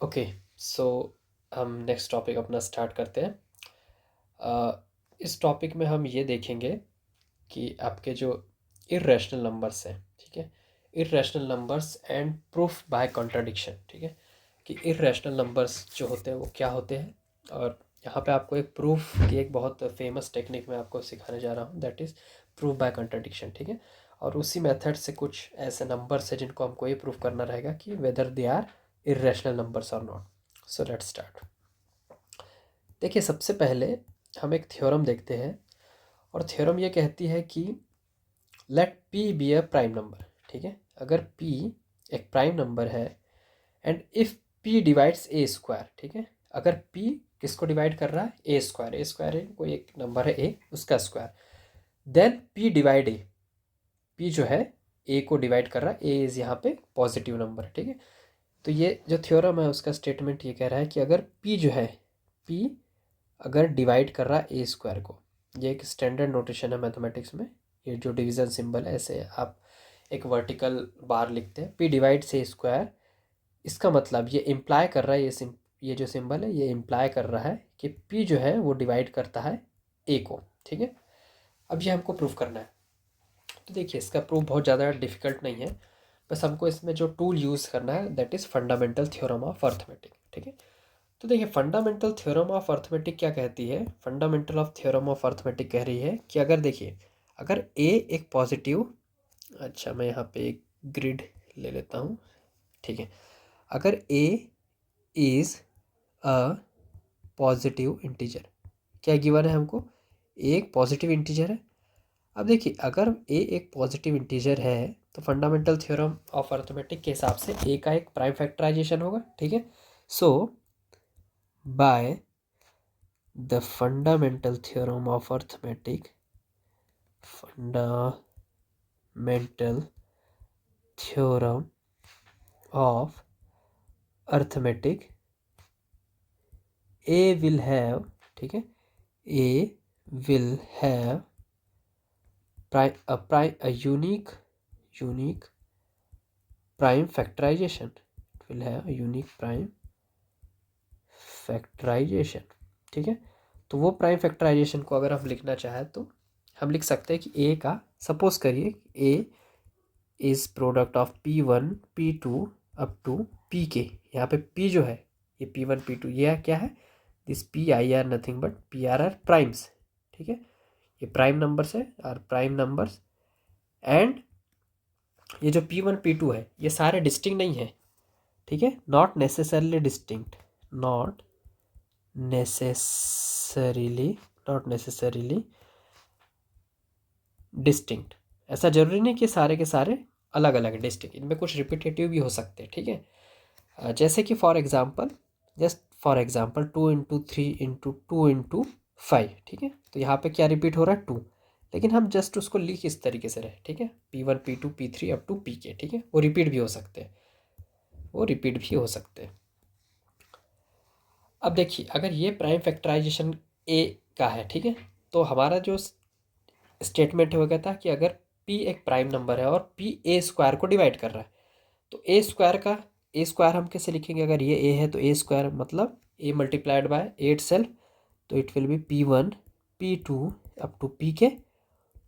Okay, सो हम next topic अपना start करते हैं। इस टॉपिक में हम ये देखेंगे कि आपके जो इर्रेशनल नंबर्स हैं, ठीक है, irrational numbers and proof by contradiction, ठीक है, कि इर्रेशनल नंबर्स जो होते हैं वो क्या होते हैं। और यहाँ पे आपको एक प्रूफ की एक बहुत फेमस टेक्निक मैं आपको सिखाने जा रहा हूँ, that is proof by contradiction, ठीक है। और उसी मेथड से कुछ ऐसे नंबर्स हैं जिनको हमको ये प्रूफ करना रहेगा कि whether they are irrational numbers और नॉट। So let's start. देखिए, सबसे पहले हम एक थ्योरम देखते हैं, और थ्योरम ये कहती है कि let P be a prime number, ठीक है। अगर पी एक प्राइम नंबर है and if P divides A square, ठीक है, अगर पी किसको डिवाइड कर रहा है, ए स्क्वायर, ए स्क्वायर है कोई एक नंबर है ए, उसका स्क्वायर, देन पी डिवाइड ए, पी जो है ए को डिवाइड कर रहा है, ए इज यहाँ पे पॉजिटिव नंबर, ठीक है। तो ये जो थ्योरम है उसका स्टेटमेंट ये कह रहा है कि अगर पी जो है, पी अगर डिवाइड कर रहा है ए स्क्वायर को, ये एक स्टैंडर्ड नोटेशन है मैथमेटिक्स में, ये जो डिवीज़न सिंबल है ऐसे आप एक वर्टिकल बार लिखते हैं, पी डिवाइड से स्क्वायर, इसका मतलब ये इम्प्लाई कर रहा है, ये जो सिंबल है ये इम्प्लाई कर रहा है कि पी जो है वो डिवाइड करता है ए को, ठीक है। अब ये हमको प्रूफ करना है। तो देखिए, इसका प्रूफ बहुत ज़्यादा डिफिकल्ट नहीं है, बस हमको इसमें जो टूल यूज़ करना है that is fundamental theorem of arithmetic, ठीक है। तो देखिए, फंडामेंटल थ्योरम ऑफ अर्थमेटिक क्या कहती है, fundamental of theorem of arithmetic कह रही है कि अगर देखिए, अगर ए एक पॉजिटिव, अच्छा मैं यहाँ पे एक ग्रिड ले लेता हूँ, ठीक है, अगर A is a positive integer, क्या गिवन है हमको, ए एक पॉजिटिव इंटीजर है। अब देखिए, अगर ए एक पॉजिटिव इंटीजर है तो फंडामेंटल थ्योरम ऑफ अर्थमेटिक के हिसाब से ए का एक प्राइम फैक्टराइजेशन होगा, ठीक है। So by the fundamental theorem of arithmetic, fundamental theorem of arithmetic, A will have, ठीक है, A will have a unique prime factorization, it will have a unique prime factorization, ठीक है। तो वो प्राइम फैक्टराइजेशन को अगर हम लिखना चाहें तो हम लिख सकते हैं कि ए का, सपोज करिए A is product of P1 P2 up to P K, यहाँ पे P जो है ये P1 P2 ये क्या है, this P I R nothing but P R primes, ठीक है, ये प्राइम नंबर्स है और प्राइम नंबर्स, एंड ये जो P1 P2 है ये सारे डिस्टिंक्ट नहीं है, ठीक है, not necessarily distinct, not necessarily, not necessarily distinct, ऐसा जरूरी नहीं कि सारे के सारे अलग अलग डिस्टिंक्ट, इनमें कुछ रिपीटेटिव भी हो सकते हैं, ठीक है। जैसे कि for example, just for example 2 × 3 × 2 × 5, ठीक है, तो यहाँ पे क्या रिपीट हो रहा है 2, लेकिन हम जस्ट उसको लिख इस तरीके से रहे, ठीक है, P1 P2 P3 up to P के, ठीक है, वो रिपीट भी हो सकते हैं, वो रिपीट भी हो सकते हैं। अब देखिए, अगर ये प्राइम फैक्टराइजेशन ए का है, ठीक है, तो हमारा जो स्टेटमेंट है वो कहता है कि अगर पी एक प्राइम नंबर है और पी ए स्क्वायर को डिवाइड कर रहा है, तो ए स्क्वायर का, ए स्क्वायर हम कैसे लिखेंगे, अगर ये ए है तो ए स्क्वायर मतलब A multiplied by A itself, तो it will be P1 P2 up to P K,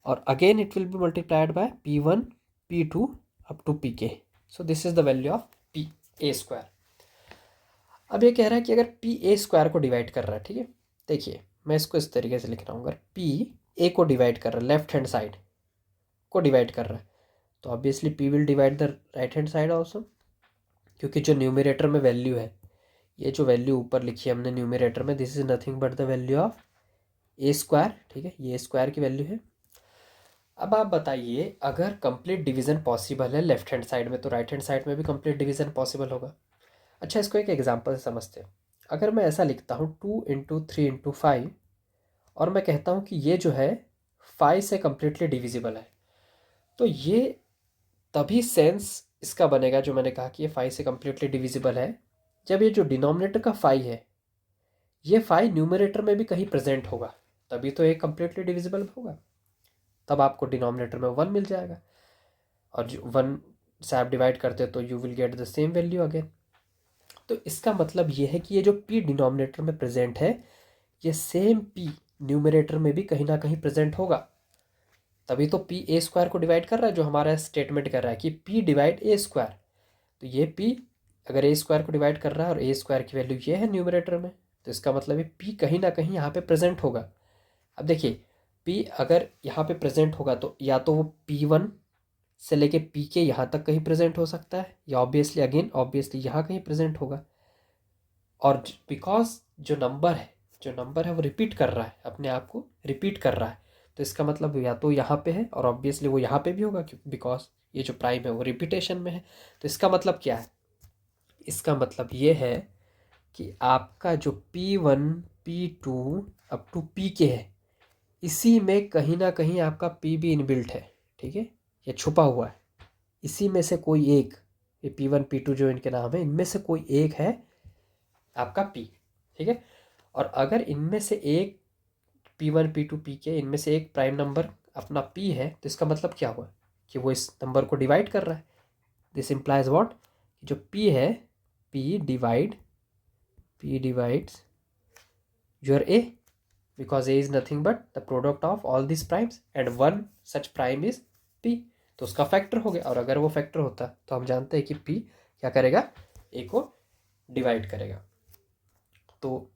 और again it will be multiplied by P1 P2 up to P K, so this is the value of P A square. अब ये कह रहा है कि अगर P A square को divide कर रहा है, ठीक है, देखिए मैं इसको इस तरीके से लिख रहा हूँ, अगर पी ए को डिवाइड कर रहा है, लेफ्ट हैंड साइड को डिवाइड कर रहा है, तो obviously P will divide the right hand side also, क्योंकि जो न्यूमिनेटर में वैल्यू है, ये जो वैल्यू ऊपर लिखी है हमने न्यूमिनेटर में, this is nothing but the value of A square, ठीक है, ये स्क्वायर की वैल्यू है। अब आप बताइए, अगर कंप्लीट डिवीजन पॉसिबल है लेफ्ट हैंड साइड में, तो राइट हैंड साइड में भी कंप्लीट डिवीजन पॉसिबल होगा। अच्छा, इसको एक एग्जांपल से समझते हैं। अगर मैं ऐसा लिखता हूँ 2 × 3 × 5, और मैं कहता हूँ कि ये जो है 5 से कम्प्लीटली डिविजिबल है, तो ये तभी सेंस इसका बनेगा जो मैंने कहा कि ये 5 से कम्प्लीटली डिविजिबल है, जब ये जो डिनोमिनेटर का 5 है, ये 5 न्यूमरेटर में भी कहीं प्रेजेंट होगा, तभी तो ये कम्प्लीटली डिविजिबल होगा, तब आपको डिनोमिनेटर में 1 मिल जाएगा, और जो 1 से आप डिवाइड करते हो तो you will get the same value again. तो इसका मतलब ये है कि ये जो p डिनोमिनेटर में प्रेजेंट है ये सेम p न्यूमरेटर में भी कहीं ना कहीं प्रेजेंट होगा, तभी तो p a स्क्वायर को डिवाइड कर रहा है, जो हमारा स्टेटमेंट कर रहा है कि p डिवाइड a स्क्वायर। तो ये p अगर a स्क्वायर को डिवाइड कर रहा है और a स्क्वायर की वैल्यू ये है न्यूमरेटर में, तो इसका मतलब है p कहीं ना कहीं यहाँ पे प्रेजेंट होगा। अब देखिए p अगर यहाँ पे प्रेजेंट होगा तो या तो वो p1 से लेके p के यहाँ तक कहीं प्रेजेंट हो सकता है, या ऑब्वियसली यहाँ कहीं प्रेजेंट होगा। और बिकॉज जो नंबर है वो रिपीट कर रहा है, अपने आप को रिपीट कर रहा है, तो इसका मतलब या तो यहाँ पे है और ऑब्वियसली वो यहाँ पे भी होगा, क्योंकि बिकॉज ये जो प्राइम है वो रिपीटेशन में है। तो इसका मतलब क्या है? इसका मतलब ये है कि आपका जो P1 P2 up to Pk है, इसी में कहीं ना कहीं आपका P भी इनबिल्ट है, ठीक है, ये छुपा हुआ है। इसी में से कोई एक, ये P1 P2 जो इनके नाम है, इनमें से कोई एक है आपका P, ठीक है। और अगर इनमें से एक P1 P2 Pk इनमें से एक प्राइम नंबर अपना P है, तो इसका मतलब क्या हुआ कि वो इस नंबर को डिवाइड कर रहा है। दिस इम्प्लाइज व्हाट, जो P है P divides your A, because A is nothing but the product of all these primes and one such prime is P, तो उसका फैक्टर हो गया। और अगर वो फैक्टर होता तो हम जानते हैं कि P क्या करेगा, A को डिवाइड करेगा। तो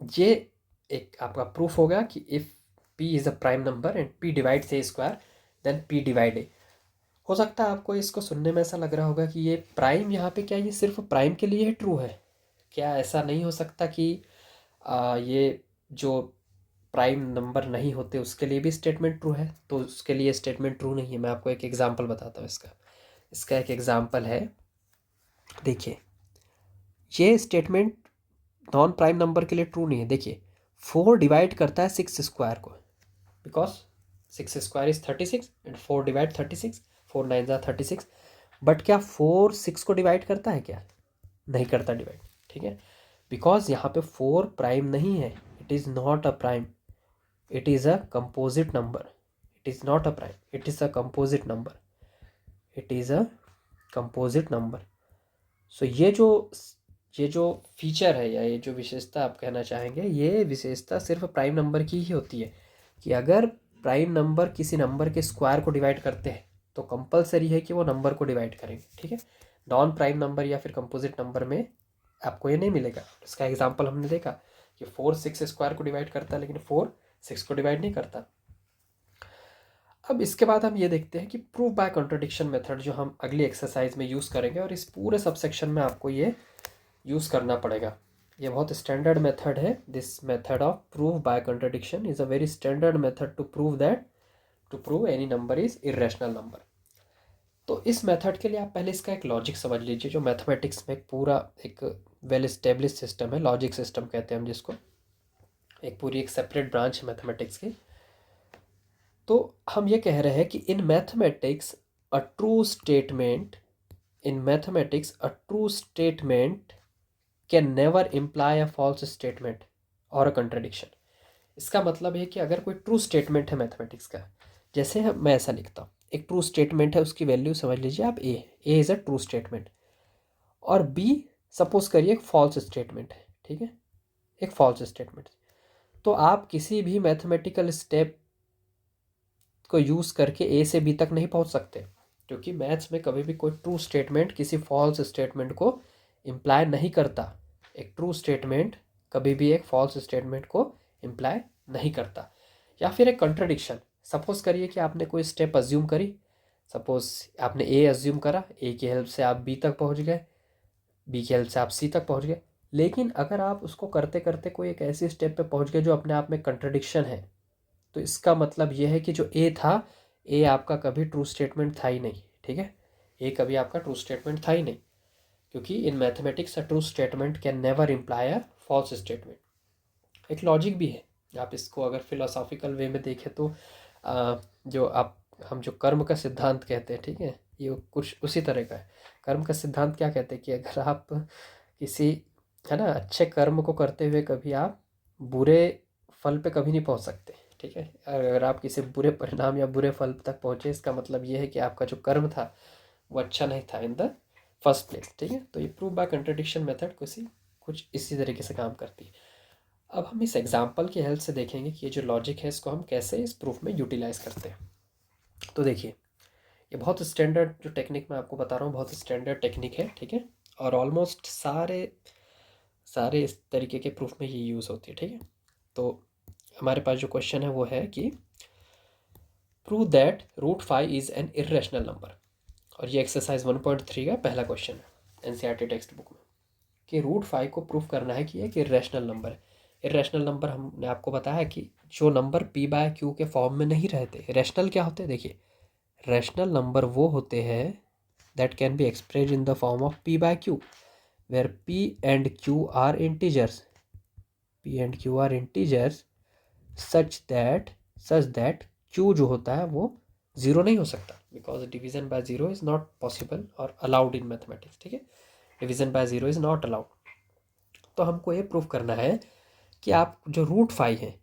ये एक आपका प्रूफ होगा कि if P is a prime number and P divides A square then P divide A। हो सकता है आपको इसको सुनने में ऐसा लग रहा होगा कि ये प्राइम यहाँ पे क्या ये सिर्फ प्राइम के लिए ही ट्रू है, क्या ऐसा नहीं हो सकता कि ये जो प्राइम नंबर नहीं होते उसके लिए भी स्टेटमेंट ट्रू है? तो उसके लिए स्टेटमेंट ट्रू नहीं है। मैं आपको एक एग्जांपल बताता हूँ इसका एक एग्जांपल है, देखिए ये स्टेटमेंट नॉन प्राइम नंबर के लिए ट्रू नहीं है। देखिए 4 डिवाइड करता है 6 स्क्वायर को, because 6 square is 36 and 4 divide 36, 4 9 जा 36। बट क्या 4 6 को डिवाइड करता है? क्या नहीं करता डिवाइड, ठीक है, बिकॉज यहाँ पे 4 प्राइम नहीं है, it is not a prime, it is a composite number, it is not a prime, it is a composite number, it is a composite number। so ये जो फीचर है या ये जो विशेषता आप कहना चाहेंगे, ये विशेषता सिर्फ प्राइम नंबर की ही होती है कि अगर प्राइम नंबर किसी नंबर के स्क्वायर को डिवाइड करते हैं तो कंपलसरी है कि वो नंबर को डिवाइड करेंगे, ठीक है। नॉन प्राइम नंबर या फिर कंपोजिट नंबर में आपको ये नहीं मिलेगा। इसका एग्जांपल हमने देखा कि 4 6 स्क्वायर को डिवाइड करता है लेकिन 4 6 को डिवाइड नहीं करता। अब इसके बाद हम ये देखते हैं कि प्रूफ बाय कॉन्ट्रडिक्शन मेथड, जो हम अगली एक्सरसाइज में यूज़ करेंगे, और इस पूरे सबसेक्शन में आपको ये यूज़ करना पड़ेगा। ये बहुत स्टैंडर्ड मेथड है। This method of proof by contradiction is a very standard method to prove any number is irrational number. तो इस मेथड के लिए आप पहले इसका एक लॉजिक समझ लीजिए, जो मैथमेटिक्स में पूरा एक वेल एस्टेब्लिश सिस्टम है, लॉजिक सिस्टम कहते हैं हम जिसको, एक पूरी एक सेपरेट ब्रांच है मैथमेटिक्स की। तो हम ये कह रहे हैं कि in mathematics a true statement can never imply a false statement और अ कंट्रडिक्शन। इसका मतलब है कि अगर कोई ट्रू स्टेटमेंट है मैथमेटिक्स का, जैसे मैं ऐसा लिखता हूँ, एक ट्रू स्टेटमेंट है, उसकी वैल्यू समझ लीजिए आप A is a true statement, और बी सपोज करिए एक फॉल्स स्टेटमेंट है, ठीक है, एक फॉल्स स्टेटमेंट। तो आप किसी भी मैथमेटिकल स्टेप को यूज़ करके ए से बी तक नहीं पहुंच सकते, क्योंकि मैथ्स में कभी भी कोई ट्रू स्टेटमेंट किसी फॉल्स स्टेटमेंट को इम्प्लाई नहीं करता। एक ट्रू स्टेटमेंट कभी भी एक फॉल्स स्टेटमेंट को इम्प्लाई नहीं करता। या फिर एक कंट्रडिक्शन, सपोज करिए कि आपने कोई स्टेप अज्यूम करी, सपोज आपने ए अज्यूम करा, ए की हेल्प से आप बी तक पहुंच गए, बी की हेल्प से आप सी तक पहुंच गए, लेकिन अगर आप उसको करते करते कोई एक ऐसी स्टेप पे पहुंच गए जो अपने आप में कंट्रडिक्शन है, तो इसका मतलब यह है कि जो ए था, ए आपका कभी ट्रू स्टेटमेंट था ही नहीं, ठीक है, ए कभी आपका ट्रू स्टेटमेंट था ही नहीं, क्योंकि in mathematics a true statement can never imply a false statement. एक लॉजिक भी है, आप इसको अगर फिलोसॉफिकल वे में देखें तो जो आप हम जो कर्म का सिद्धांत कहते हैं, ठीक है, ये कुछ उसी तरह का है। कर्म का सिद्धांत क्या कहते हैं कि अगर आप किसी, है ना, अच्छे कर्म को करते हुए कभी आप बुरे फल पे कभी नहीं पहुंच सकते, ठीक है। अगर आप किसी बुरे परिणाम या बुरे फल तक पहुंचे, इसका मतलब ये है कि आपका जो कर्म था वो अच्छा नहीं था इन द फर्स्ट प्लेस, ठीक है। तो ये प्रूफ बाय कंट्रडिक्शन मेथड कुछ इसी तरीके से काम करती है। अब हम इस एग्जाम्पल की हेल्प से देखेंगे कि ये जो लॉजिक है इसको हम कैसे इस प्रूफ में यूटिलाइज करते हैं। तो देखिए, ये बहुत स्टैंडर्ड जो टेक्निक मैं आपको बता रहा हूँ, बहुत स्टैंडर्ड टेक्निक है, ठीक है। और ऑलमोस्ट सारे इस तरीके के प्रूफ में ये यूज़ होती है, ठीक है। तो हमारे पास जो क्वेश्चन है वो है कि prove that √5 is an irrational number. और ये एक्सरसाइज 1.3 का पहला क्वेश्चन है एनसीईआरटी टेक्स्ट बुक में, कि √5 को प्रूफ करना है कि एक इरेशनल नंबर है। इरेशनल नंबर हमने आपको बताया है कि जो नंबर p/q के फॉर्म में नहीं रहते। रैशनल क्या होते हैं? देखिए, रैशनल नंबर वो होते हैं that can be expressed in the form of p/q where p and q are integers, such that q जो होता है वो ज़ीरो नहीं हो सकता, because division by zero is not possible और अलाउड इन मैथमेटिक्स, ठीक है। Division by zero is not allowed. तो हमको ये प्रूफ करना है कि आप जो √5 है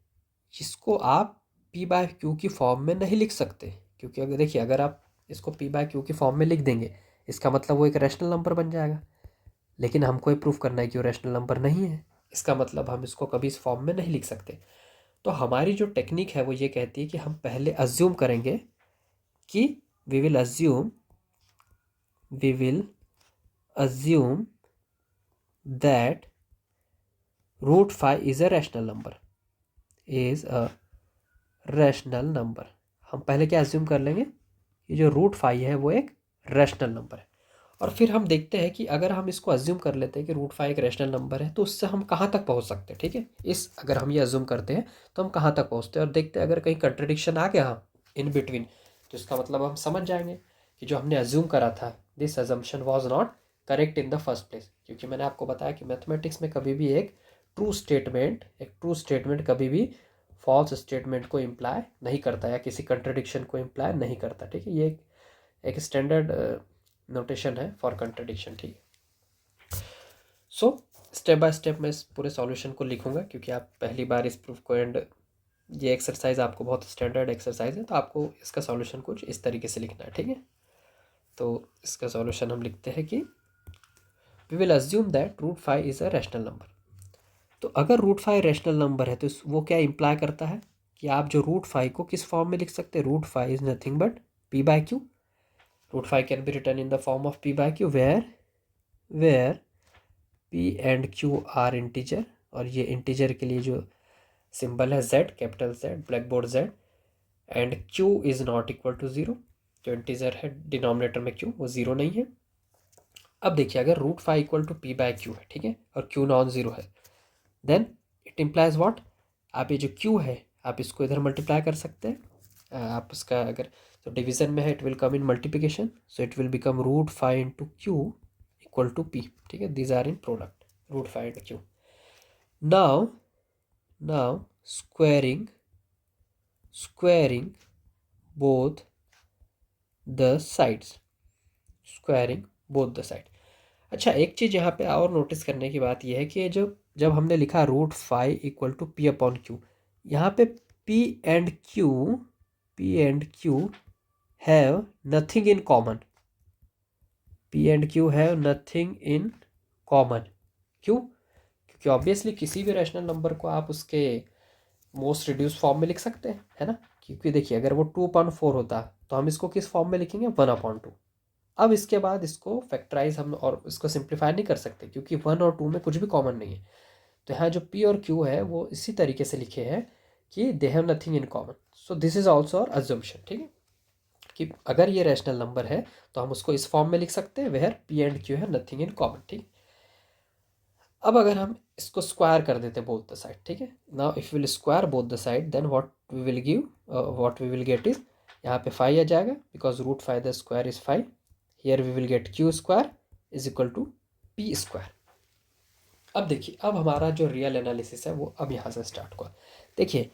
जिसको आप p/q की फॉर्म में नहीं लिख सकते, क्योंकि अगर देखिए, अगर आप इसको p/q की फॉर्म में लिख देंगे इसका मतलब वो एक रैशनल नंबर बन जाएगा। लेकिन हमको ये प्रूफ करना है कि वो रैशनल नंबर नहीं है, इसका मतलब हम इसको कभी इस फॉर्म में नहीं लिख सकते। तो हमारी जो टेक्निक है वो ये कहती है कि हम पहले अज्यूम करेंगे कि we will assume that √5 is a rational number. हम पहले क्या अज्यूम कर लेंगे कि जो √5 है वो एक रैशनल नंबर है। और फिर हम देखते हैं कि अगर हम इसको अज्यूम कर लेते हैं कि √5 एक रैशनल नंबर है तो उससे हम कहाँ तक पहुँच सकते हैं, ठीक है। अगर हम ये अज्यूम करते हैं तो हम कहाँ तक पहुँचते हैं, और देखते हैं अगर कहीं कंट्रडिक्शन आ गया इन बिटवीन, तो इसका मतलब हम समझ जाएंगे कि जो हमने अज्यूम करा था this assumption was not correct in the first place. क्योंकि मैंने आपको बताया कि मैथमेटिक्स में कभी भी एक ट्रू स्टेटमेंट कभी भी फॉल्स स्टेटमेंट को इम्प्लाई नहीं करता या किसी कंट्रडिक्शन को इम्प्लाई नहीं करता, ठीक है। ये एक स्टैंडर्ड नोटेशन है फॉर कंट्रडिक्शन, ठीक है। सो स्टेप बाय स्टेप मैं इस पूरे सॉल्यूशन को लिखूंगा, क्योंकि आप पहली बार इस प्रूफ को एंड ये एक्सरसाइज आपको बहुत स्टैंडर्ड एक्सरसाइज है, तो आपको इसका सॉल्यूशन कुछ इस तरीके से लिखना है, ठीक है। तो इसका सॉल्यूशन हम लिखते हैं कि we will assume that √5 is a rational number. तो अगर √5 रैशनल नंबर है तो वो क्या इम्प्लाई करता है कि आप जो √5 को किस फॉर्म में लिख सकते हैं? √5 is nothing but p/q। √5 can be written in the form of p/q where p and q are integer, और ये इंटीजर के लिए जो सिंबल है z, capital Z, black board Z, and q is not equal to zero. जो integer है denominator में q वो ज़ीरो नहीं है। अब देखिए, अगर √5 इक्वल टू p/q है, ठीक है, और q नॉन ज़ीरो है, देन इट इम्प्लाइज व्हाट? आप ये जो q है आप इसको इधर मल्टीप्लाई कर सकते हैं। आप उसका अगर तो डिवीजन में है it will come in multiplication, so it will become √5 into q equal to p, ठीक है। These are in product, √5 into q। Now squaring both the sides, अच्छा, एक चीज़ यहाँ पे और नोटिस करने की बात यह है कि जब हमने लिखा √5 इक्वल टू p/q, यहाँ पे p and q have nothing in common. क्यों? क्योंकि ऑब्वियसली किसी भी रैशनल नंबर को आप उसके मोस्ट रिड्यूस फॉर्म में लिख सकते हैं, है ना। क्योंकि देखिए, अगर वो 2/4 होता तो हम इसको किस फॉर्म में लिखेंगे? 1/2। अब इसके बाद इसको फैक्टराइज हम और इसको सिंप्लीफाई नहीं कर सकते, क्योंकि 1 और 2 में कुछ भी कॉमन नहीं है। तो यहाँ जो p और q है वो इसी तरीके से लिखे हैं कि they have nothing in common. So this is also our assumption, ठीक है, कि अगर ये रैशनल नंबर है तो हम उसको इस फॉर्म में लिख सकते हैं वेयर p एंड q है नथिंग इन कॉमन, ठीक। अब अगर हम इसको स्क्वायर कर देते बोथ द साइड, ठीक है, now if will square both the side then what we will get is, यहाँ पे 5 आ जाएगा because √5 the square is 5। Here we will get q square is equal to p square. अब देखिए, अब हमारा जो रियल एनालिसिस है वो अब यहाँ से स्टार्ट हुआ। देखिए,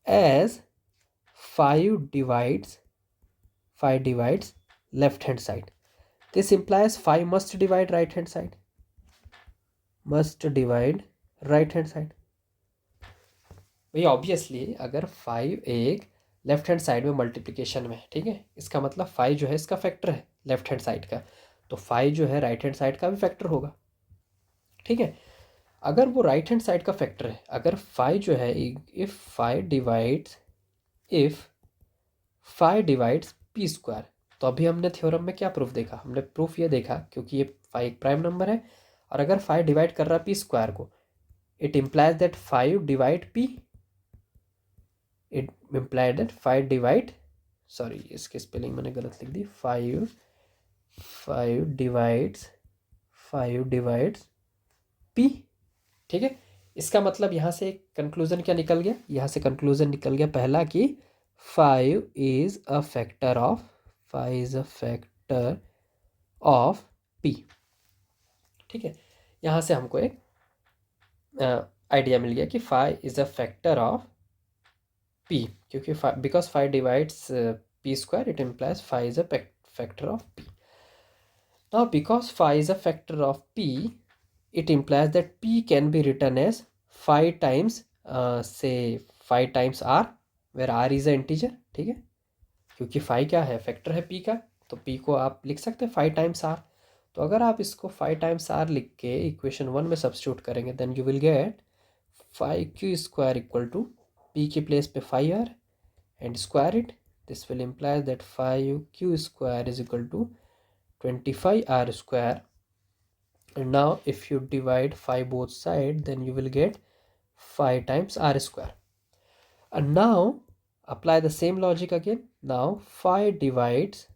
as 5 divides left hand side, this implies 5 must divide right hand side, भैया ऑब्वियसली अगर 5 एक लेफ्ट हैंड साइड में मल्टीप्लिकेशन में है, ठीक है, इसका मतलब 5 जो है इसका फैक्टर है लेफ्ट हैंड साइड का, तो 5 जो है राइट हैंड साइड का भी फैक्टर होगा, ठीक है। अगर वो राइट हैंड साइड का फैक्टर है, अगर 5 जो है, इफ़ 5 डिवाइड्स पी स्क्वायर, तो अभी हमने थ्योरम में क्या प्रूफ देखा, हमने प्रूफ ये देखा क्योंकि ये 5 एक प्राइम नंबर है और अगर 5 डिवाइड कर रहा है पी स्क्वायर को, it implies that 5 divide P, it implies that 5 divide, sorry इसकी स्पेलिंग मैंने गलत लिख दी, 5 डिवाइड्स पी, ठीक है। इसका मतलब यहाँ से एक कंक्लूजन क्या निकल गया, यहाँ से कंक्लूजन निकल गया पहला कि 5 is a factor of P, ठीक है। यहाँ से हमको एक आइडिया मिल गया कि 5 is a factor of P, क्योंकि because 5 divides P square, it implies 5 is a factor of P. Now because 5 is a factor of p, it implies that p can be written as 5 times say 5 times r, where r is a integer, ठीक है। क्योंकि 5 क्या है, factor है p का, तो p को आप लिख सकते हैं 5 times r। तो अगर आप इसको 5 times r लिख के इक्वेशन 1 में सब्स्टिट्यूट करेंगे, then you will get 5q square equal to p की प्लेस पे 5r and square it, this will implies that 5q square is equal to 25r square, and now if you divide 5 both sides, then you will get 5 times r square. And now apply the same logic again. Now 5 divides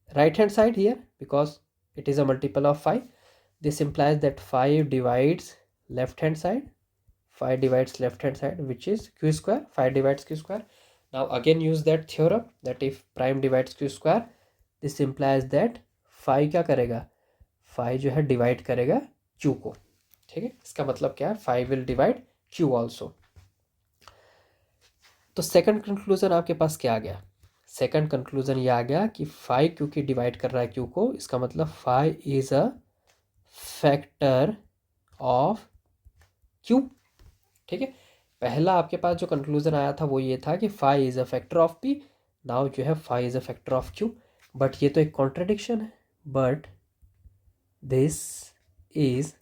right hand side here, because it is a multiple of 5. This implies that 5 divides left hand side, 5 divides left hand side, which is q square. 5 divides q square. Now again use that theorem that if prime divides q square, this implies that 5 क्या करेगा, 5 जो है divide करेगा q को, ठीक है। इसका मतलब क्या है, 5 विल डिवाइड q ऑल्सो। तो सेकंड कंक्लूजन आपके पास क्या आ गया, सेकंड कंक्लूजन ये आ गया कि 5 क्योंकि डिवाइड कर रहा है q को, इसका मतलब 5 is a factor of q, ठीक है। पहला आपके पास जो कंक्लूजन आया था वो ये था कि 5 is a factor of p, now जो है 5 is a factor of q, but ये तो एक कॉन्ट्रडिक्शन है, but this is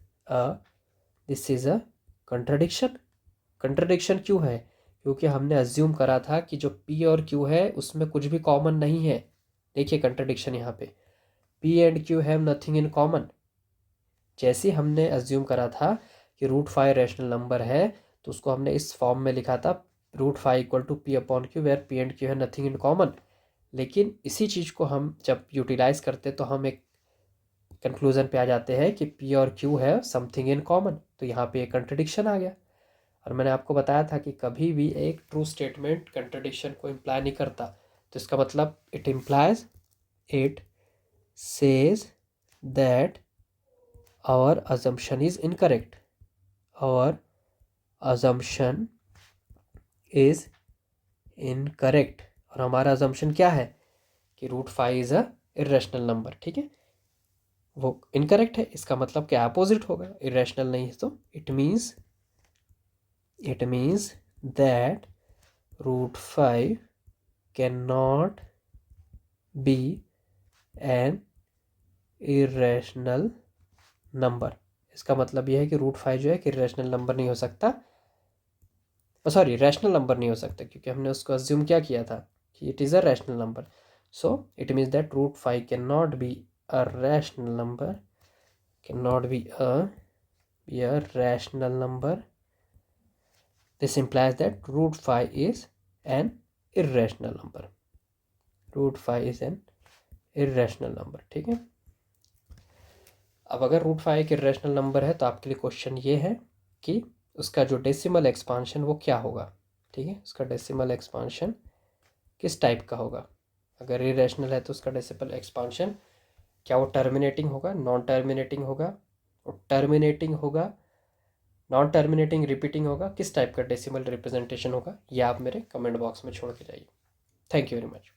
a contradiction क्यों है, क्योंकि हमने अज्यूम करा था कि जो p और q है उसमें कुछ भी कॉमन नहीं है। देखिए कंट्रडिक्शन यहाँ पे, p and q have nothing in common. जैसे हमने अज्यूम करा था कि √5 रैशनल नंबर है, तो उसको हमने इस फॉर्म में लिखा था √5 equal to p upon q, where p and q है नथिंग इन कॉमन। लेकिन इसी चीज़ को हम जब यूटिलाइज करते तो हम एक कंक्लूजन पे आ जाते हैं कि p और q है समथिंग इन कॉमन, तो यहाँ पे एक कंट्रडिक्शन आ गया। और मैंने आपको बताया था कि कभी भी एक ट्रू स्टेटमेंट कंट्रडिक्शन को इम्प्लाई नहीं करता, तो इसका मतलब it says that our assumption is incorrect, our assumption is incorrect. और हमारा अजम्पशन क्या है कि √5 इज अ इरेशनल नंबर, ठीक है, वो इनकरेक्ट है। इसका मतलब क्या, अपोजिट होगा, इरेशनल नहीं है, तो it means that √5 can not be an irrational number. इसका मतलब यह है कि √5 जो है कि इरेशनल नंबर नहीं हो सकता, सॉरी रैशनल नंबर नहीं हो सकता, क्योंकि हमने उसको अज्यूम क्या किया था कि it is a rational number. So it means that √5 can not be a rational number, cannot be a rational number. This implies that √5 is an irrational number. √5 is an irrational number, ठीक है। अब अगर √5 एक irrational number है तो आपके लिए question ये है कि उसका जो डेसिमल एक्सपांशन वो क्या होगा, ठीक है। उसका डेसिमल एक्सपांशन किस टाइप का होगा, अगर इरेशनल है तो उसका डेसिमल एक्सपांशन क्या वो टर्मिनेटिंग होगा, नॉन टर्मिनेटिंग होगा, टर्मिनेटिंग होगा, नॉन टर्मिनेटिंग रिपीटिंग होगा, किस टाइप का डेसिमल रिप्रेजेंटेशन होगा, ये आप मेरे कमेंट बॉक्स में छोड़ के जाइए। Thank you very much.